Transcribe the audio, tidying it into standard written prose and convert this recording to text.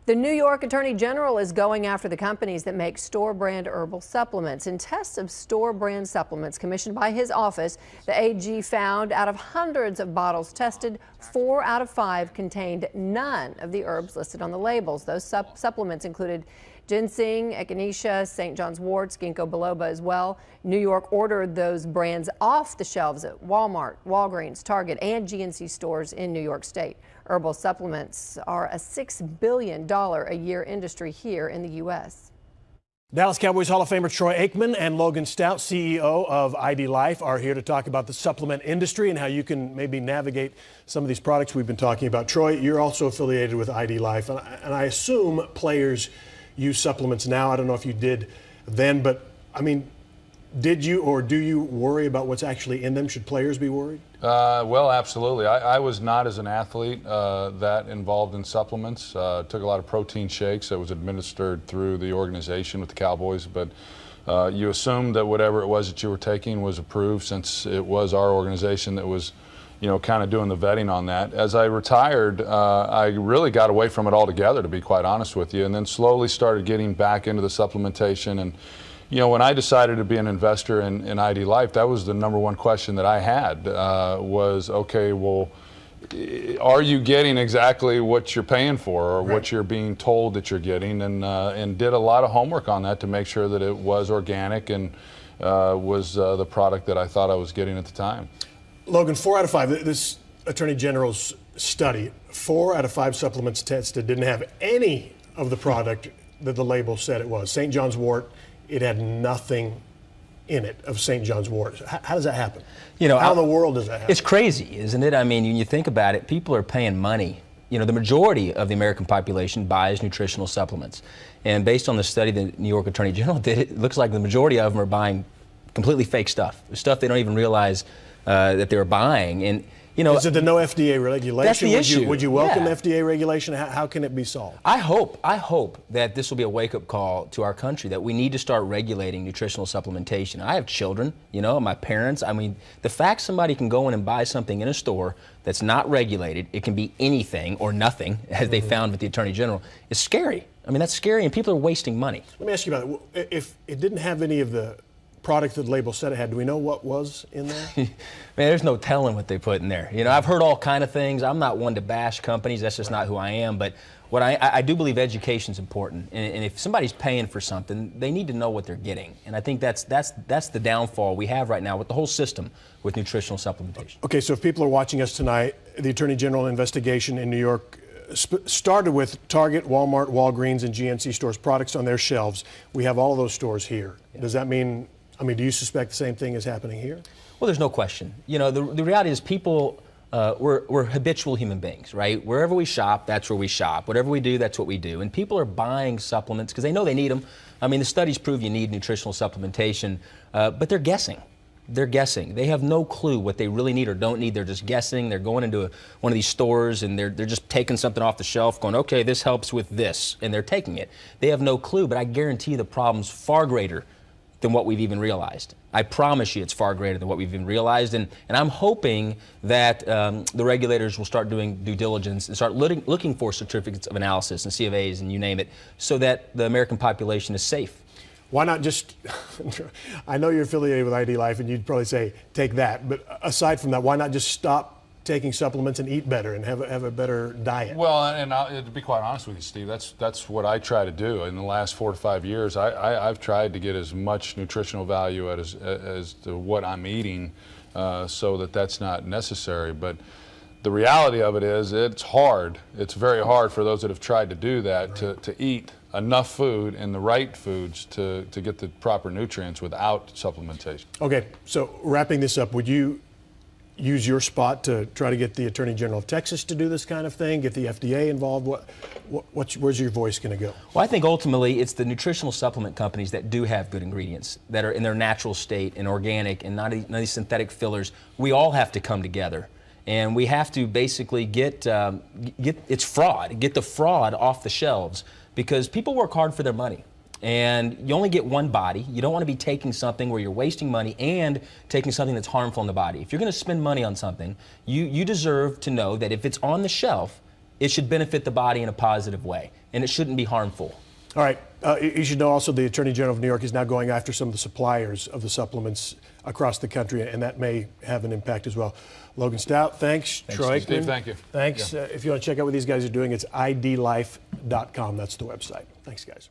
The New York Attorney General is going after the companies that make store-brand herbal supplements. In tests of store-brand supplements commissioned by his office, the AG found out of hundreds of bottles tested, 4 out of 5 contained none of the herbs listed on the labels. Those supplements included ginseng, echinacea, St. John's wort, ginkgo biloba as well. New York ordered those brands off the shelves at Walmart, Walgreens, Target, and GNC stores in New York State. Herbal supplements are a $6 billion a year industry here in the U.S. Dallas Cowboys Hall of Famer Troy Aikman and Logan Stout, CEO of IDLife, are here to talk about the supplement industry and how you can maybe navigate some of these products we've been talking about. Troy, you're also affiliated with IDLife, and I assume players use supplements now. I don't know if you did then, but I mean, did you or do you worry about what's actually in them? Should players be worried? Well, absolutely. I was not, as an athlete, that involved in supplements. Took a lot of protein shakes that was administered through the organization with the Cowboys, but you assumed that whatever it was that you were taking was approved, since it was our organization that was, you know, kind of doing the vetting on that. As I retired, I really got away from it altogether, to be quite honest with you, and then slowly started getting back into the supplementation. And you know, when I decided to be an investor in IDLife, that was the number one question that I had, was, okay, well, are you getting exactly what you're paying for, or right, what you're being told that you're getting? And did a lot of homework on that to make sure that it was organic and was the product that I thought I was getting at the time. Logan, 4 out of 5, this Attorney General's study, 4 out of 5 supplements tested didn't have any of the product that the label said it was. St. John's wort, it had nothing in it of St. John's wort. How does that happen? You know, how in the world does that happen? It's crazy, isn't it? I mean, when you think about it, people are paying money. You know, the majority of the American population buys nutritional supplements. And based on the study the New York Attorney General did, it looks like the majority of them are buying completely fake stuff they don't even realize that they're buying. And you know, is it the no FDA regulation? That's the issue. Would you welcome FDA regulation? How can it be solved? I hope that this will be a wake-up call to our country, that we need to start regulating nutritional supplementation. I have children, you know, my parents. I mean, the fact somebody can go in and buy something in a store that's not regulated, it can be anything or nothing, as they found with the Attorney General, is scary. I mean, that's scary, and people are wasting money. Let me ask you about it. If it didn't have any of the product that the label said it had, do we know what was in there? Man, there's no telling what they put in there. You know, I've heard all kind of things. I'm not one to bash companies. That's just not who I am. But what I do believe education's important. And if somebody's paying for something, they need to know what they're getting. And I think that's the downfall we have right now with the whole system with nutritional supplementation. Okay, so if people are watching us tonight, the Attorney General investigation in New York started with Target, Walmart, Walgreens, and GNC stores, products on their shelves. We have all of those stores here. Yeah. Does that mean, do you suspect the same thing is happening here? Well, there's no question. You know, the reality is people, we're habitual human beings, right? Wherever we shop, that's where we shop. Whatever we do, that's what we do. And people are buying supplements because they know they need them. I mean, the studies prove you need nutritional supplementation, but they're guessing. They're guessing. They have no clue what they really need or don't need. They're just guessing. They're going into one of these stores and they're just taking something off the shelf, going, okay, this helps with this, and they're taking it. They have no clue, but I guarantee the problem's far greater than what we've even realized. I promise you it's far greater than what we've even realized, and I'm hoping that the regulators will start doing due diligence and start looking for certificates of analysis and C of A's and you name it, so that the American population is safe. Why not just, I know you're affiliated with IDLife and you'd probably say take that, but aside from that, why not just stop taking supplements and eat better and have a better diet? Well, and to be quite honest with you, Steve, that's what I try to do. In the last 4 to 5 years, I've tried to get as much nutritional value as to what I'm eating, so that's not necessary. But the reality of it is, it's hard. It's very hard for those that have tried to do that, right, to eat enough food and the right foods to get the proper nutrients without supplementation. Okay, so wrapping this up, would you use your spot to try to get the Attorney General of Texas to do this kind of thing, get the FDA involved? Where's your voice going to go? Well, I think ultimately it's the nutritional supplement companies that do have good ingredients, that are in their natural state and organic and none of these synthetic fillers. We all have to come together. And we have to basically get the fraud off the shelves, because people work hard for their money. And you only get one body. You don't want to be taking something where you're wasting money and taking something that's harmful in the body. If you're going to spend money on something, you deserve to know that if it's on the shelf, it should benefit the body in a positive way, and it shouldn't be harmful. All right. You should know also the Attorney General of New York is now going after some of the suppliers of the supplements across the country, and that may have an impact as well. Logan Stout, thanks. Troy Steve, Aikman, thank you. Thanks. Yeah. If you want to check out what these guys are doing, it's IDLife.com. That's the website. Thanks, guys.